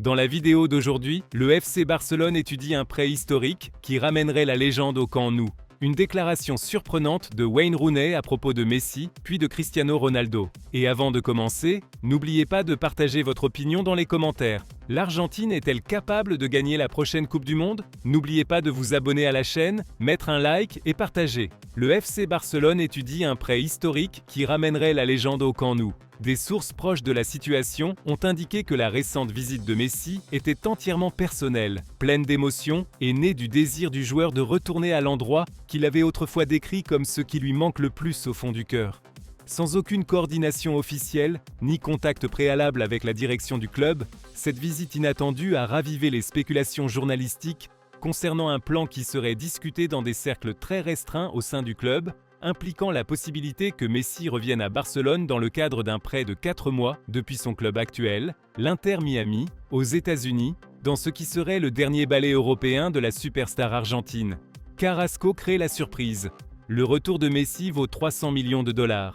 Dans la vidéo d'aujourd'hui, le FC Barcelone étudie un prêt historique qui ramènerait la légende au camp Nou. Une déclaration surprenante de Wayne Rooney à propos de Messi, puis de Cristiano Ronaldo. Et avant de commencer, n'oubliez pas de partager votre opinion dans les commentaires. L'Argentine est-elle capable de gagner la prochaine Coupe du Monde? N'oubliez pas de vous abonner à la chaîne, mettre un like et partager. Le FC Barcelone étudie un prêt historique qui ramènerait la légende au camp Nou. Des sources proches de la situation ont indiqué que la récente visite de Messi était entièrement personnelle, pleine d'émotions et née du désir du joueur de retourner à l'endroit qu'il avait autrefois décrit comme ce qui lui manque le plus au fond du cœur. Sans aucune coordination officielle, ni contact préalable avec la direction du club, cette visite inattendue a ravivé les spéculations journalistiques concernant un plan qui serait discuté dans des cercles très restreints au sein du club, impliquant la possibilité que Messi revienne à Barcelone dans le cadre d'un prêt de 4 mois depuis son club actuel, l'Inter Miami, aux États-Unis, dans ce qui serait le dernier ballet européen de la superstar argentine. Carrasco crée la surprise. Le retour de Messi vaut 300 millions de dollars.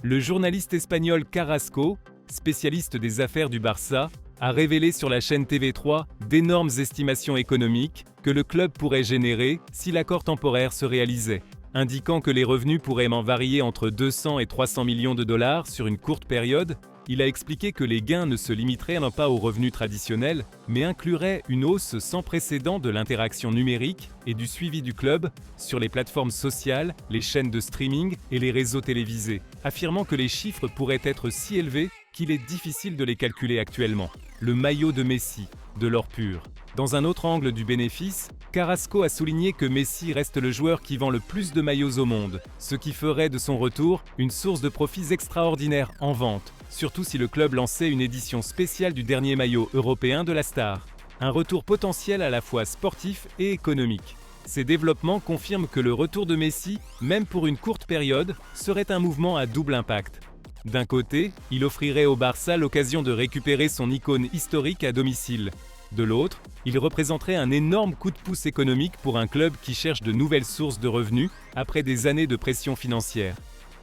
Le journaliste espagnol Carrasco, spécialiste des affaires du Barça, a révélé sur la chaîne TV3 d'énormes estimations économiques que le club pourrait générer si l'accord temporaire se réalisait, indiquant que les revenus pourraient varier entre 200 et 300 millions de dollars sur une courte période. Il a expliqué que les gains ne se limiteraient non pas aux revenus traditionnels, mais incluraient une hausse sans précédent de l'interaction numérique et du suivi du club sur les plateformes sociales, les chaînes de streaming et les réseaux télévisés, affirmant que les chiffres pourraient être si élevés qu'il est difficile de les calculer actuellement. Le maillot de Messi, de l'or pur. Dans un autre angle du bénéfice, Carrasco a souligné que Messi reste le joueur qui vend le plus de maillots au monde, ce qui ferait de son retour une source de profits extraordinaires en vente, surtout si le club lançait une édition spéciale du dernier maillot européen de la star. Un retour potentiel à la fois sportif et économique. Ces développements confirment que le retour de Messi, même pour une courte période, serait un mouvement à double impact. D'un côté, il offrirait au Barça l'occasion de récupérer son icône historique à domicile. De l'autre, il représenterait un énorme coup de pouce économique pour un club qui cherche de nouvelles sources de revenus après des années de pression financière.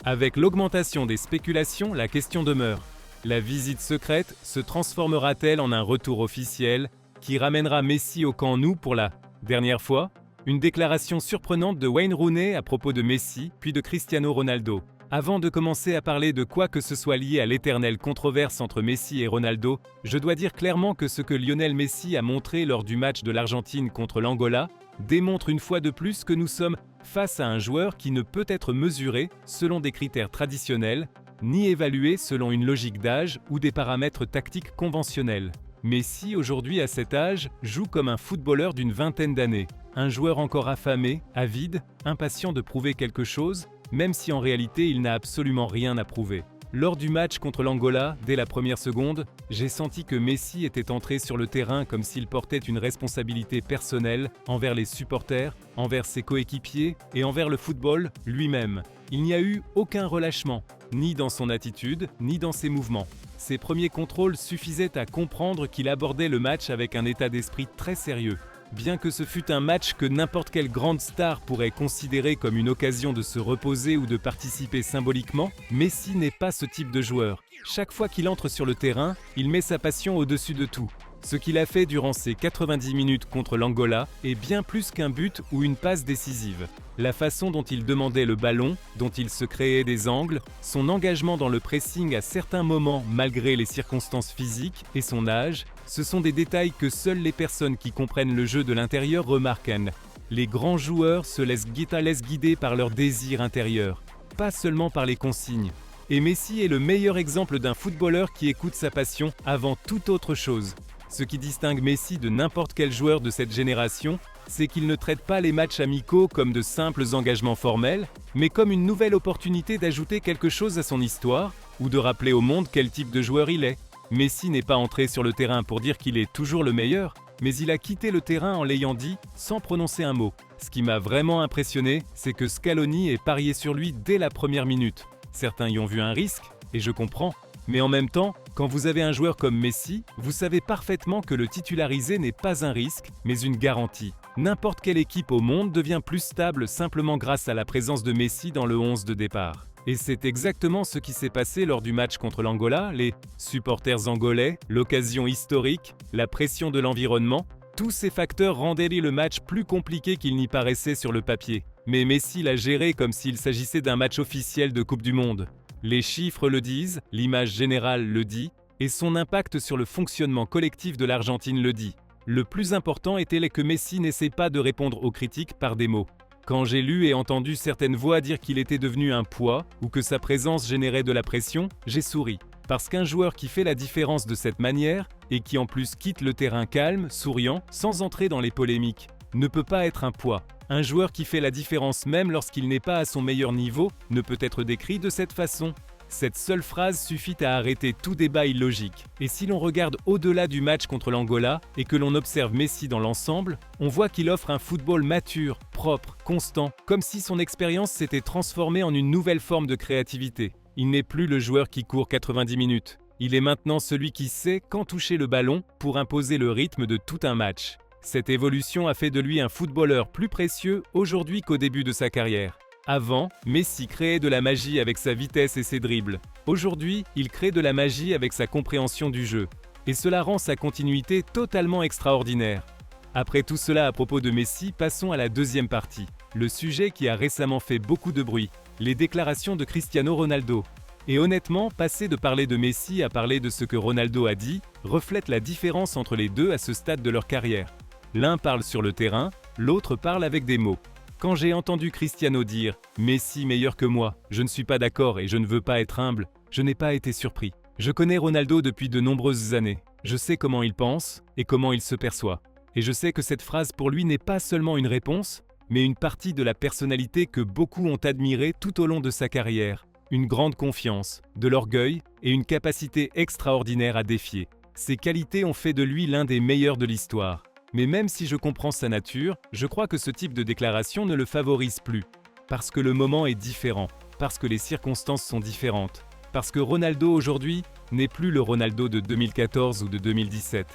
Avec l'augmentation des spéculations, la question demeure. La visite secrète se transformera-t-elle en un retour officiel qui ramènera Messi au camp Nou pour la dernière fois? Une déclaration surprenante de Wayne Rooney à propos de Messi, puis de Cristiano Ronaldo. Avant de commencer à parler de quoi que ce soit lié à l'éternelle controverse entre Messi et Ronaldo, je dois dire clairement que ce que Lionel Messi a montré lors du match de l'Argentine contre l'Angola démontre une fois de plus que nous sommes face à un joueur qui ne peut être mesuré selon des critères traditionnels, ni évalué selon une logique d'âge ou des paramètres tactiques conventionnels. Messi, aujourd'hui à cet âge, joue comme un footballeur d'une vingtaine d'années, un joueur encore affamé, avide, impatient de prouver quelque chose, même si en réalité il n'a absolument rien à prouver. Lors du match contre l'Angola, dès la première seconde, j'ai senti que Messi était entré sur le terrain comme s'il portait une responsabilité personnelle envers les supporters, envers ses coéquipiers et envers le football lui-même. Il n'y a eu aucun relâchement, ni dans son attitude, ni dans ses mouvements. Ses premiers contrôles suffisaient à comprendre qu'il abordait le match avec un état d'esprit très sérieux. Bien que ce fût un match que n'importe quelle grande star pourrait considérer comme une occasion de se reposer ou de participer symboliquement, Messi n'est pas ce type de joueur. Chaque fois qu'il entre sur le terrain, il met sa passion au-dessus de tout. Ce qu'il a fait durant ces 90 minutes contre l'Angola est bien plus qu'un but ou une passe décisive. La façon dont il demandait le ballon, dont il se créait des angles, son engagement dans le pressing à certains moments malgré les circonstances physiques et son âge, ce sont des détails que seules les personnes qui comprennent le jeu de l'intérieur remarquent. Les grands joueurs se laissent guider par leur désir intérieur, pas seulement par les consignes. Et Messi est le meilleur exemple d'un footballeur qui écoute sa passion avant toute autre chose. Ce qui distingue Messi de n'importe quel joueur de cette génération, c'est qu'il ne traite pas les matchs amicaux comme de simples engagements formels, mais comme une nouvelle opportunité d'ajouter quelque chose à son histoire, ou de rappeler au monde quel type de joueur il est. Messi n'est pas entré sur le terrain pour dire qu'il est toujours le meilleur, mais il a quitté le terrain en l'ayant dit, sans prononcer un mot. Ce qui m'a vraiment impressionné, c'est que Scaloni ait parié sur lui dès la première minute. Certains y ont vu un risque, et je comprends. Mais en même temps, quand vous avez un joueur comme Messi, vous savez parfaitement que le titulariser n'est pas un risque, mais une garantie. N'importe quelle équipe au monde devient plus stable simplement grâce à la présence de Messi dans le 11 de départ. Et c'est exactement ce qui s'est passé lors du match contre l'Angola, les supporters angolais, l'occasion historique, la pression de l'environnement. Tous ces facteurs rendaient le match plus compliqué qu'il n'y paraissait sur le papier. Mais Messi l'a géré comme s'il s'agissait d'un match officiel de Coupe du Monde. Les chiffres le disent, l'image générale le dit, et son impact sur le fonctionnement collectif de l'Argentine le dit. Le plus important était que Messi n'essaie pas de répondre aux critiques par des mots. Quand j'ai lu et entendu certaines voix dire qu'il était devenu un poids ou que sa présence générait de la pression, j'ai souri. Parce qu'un joueur qui fait la différence de cette manière, et qui en plus quitte le terrain calme, souriant, sans entrer dans les polémiques, ne peut pas être un poids. Un joueur qui fait la différence même lorsqu'il n'est pas à son meilleur niveau ne peut être décrit de cette façon. Cette seule phrase suffit à arrêter tout débat illogique. Et si l'on regarde au-delà du match contre l'Angola et que l'on observe Messi dans l'ensemble, on voit qu'il offre un football mature, propre, constant, comme si son expérience s'était transformée en une nouvelle forme de créativité. Il n'est plus le joueur qui court 90 minutes. Il est maintenant celui qui sait quand toucher le ballon pour imposer le rythme de tout un match. Cette évolution a fait de lui un footballeur plus précieux aujourd'hui qu'au début de sa carrière. Avant, Messi créait de la magie avec sa vitesse et ses dribbles. Aujourd'hui, il crée de la magie avec sa compréhension du jeu. Et cela rend sa continuité totalement extraordinaire. Après tout cela à propos de Messi, passons à la deuxième partie. Le sujet qui a récemment fait beaucoup de bruit, les déclarations de Cristiano Ronaldo. Et honnêtement, passer de parler de Messi à parler de ce que Ronaldo a dit, reflète la différence entre les deux à ce stade de leur carrière. L'un parle sur le terrain, l'autre parle avec des mots. Quand j'ai entendu Cristiano dire « Messi meilleur que moi, je ne suis pas d'accord et je ne veux pas être humble », je n'ai pas été surpris. Je connais Ronaldo depuis de nombreuses années. Je sais comment il pense et comment il se perçoit. Et je sais que cette phrase pour lui n'est pas seulement une réponse, mais une partie de la personnalité que beaucoup ont admirée tout au long de sa carrière. Une grande confiance, de l'orgueil et une capacité extraordinaire à défier. Ces qualités ont fait de lui l'un des meilleurs de l'histoire. Mais même si je comprends sa nature, je crois que ce type de déclaration ne le favorise plus. Parce que le moment est différent, parce que les circonstances sont différentes, parce que Ronaldo aujourd'hui n'est plus le Ronaldo de 2014 ou de 2017.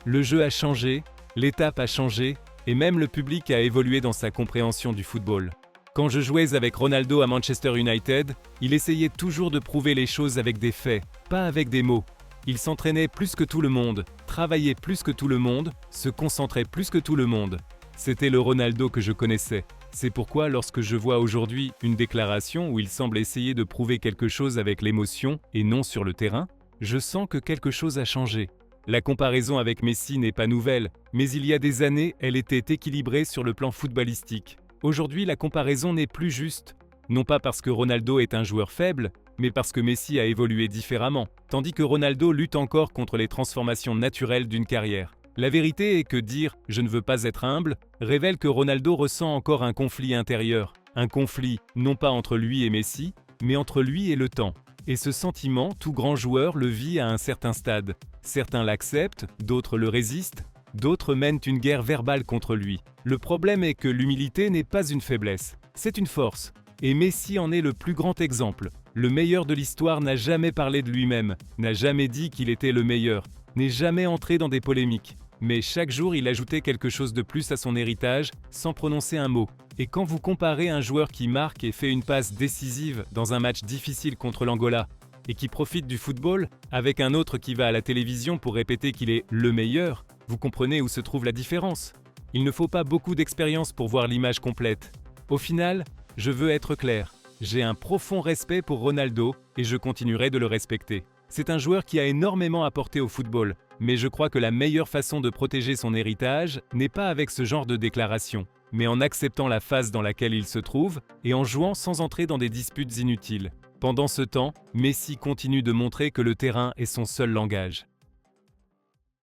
Le jeu a changé, l'étape a changé, et même le public a évolué dans sa compréhension du football. Quand je jouais avec Ronaldo à Manchester United, il essayait toujours de prouver les choses avec des faits, pas avec des mots. Il s'entraînait plus que tout le monde, travaillait plus que tout le monde, se concentrait plus que tout le monde. C'était le Ronaldo que je connaissais. C'est pourquoi lorsque je vois aujourd'hui une déclaration où il semble essayer de prouver quelque chose avec l'émotion et non sur le terrain, je sens que quelque chose a changé. La comparaison avec Messi n'est pas nouvelle, mais il y a des années, elle était équilibrée sur le plan footballistique. Aujourd'hui, la comparaison n'est plus juste. Non pas parce que Ronaldo est un joueur faible, mais parce que Messi a évolué différemment, tandis que Ronaldo lutte encore contre les transformations naturelles d'une carrière. La vérité est que dire « je ne veux pas être humble » révèle que Ronaldo ressent encore un conflit intérieur. Un conflit non pas entre lui et Messi, mais entre lui et le temps. Et ce sentiment, tout grand joueur le vit à un certain stade. Certains l'acceptent, d'autres le résistent, d'autres mènent une guerre verbale contre lui. Le problème est que l'humilité n'est pas une faiblesse, c'est une force. Et Messi en est le plus grand exemple. Le meilleur de l'histoire n'a jamais parlé de lui-même, n'a jamais dit qu'il était le meilleur, n'est jamais entré dans des polémiques. Mais chaque jour, il ajoutait quelque chose de plus à son héritage, sans prononcer un mot. Et quand vous comparez un joueur qui marque et fait une passe décisive dans un match difficile contre l'Angola, et qui profite du football, avec un autre qui va à la télévision pour répéter qu'il est le meilleur, vous comprenez où se trouve la différence. Il ne faut pas beaucoup d'expérience pour voir l'image complète. Au final, je veux être clair. J'ai un profond respect pour Ronaldo et je continuerai de le respecter. C'est un joueur qui a énormément apporté au football, mais je crois que la meilleure façon de protéger son héritage n'est pas avec ce genre de déclaration, mais en acceptant la phase dans laquelle il se trouve et en jouant sans entrer dans des disputes inutiles. Pendant ce temps, Messi continue de montrer que le terrain est son seul langage.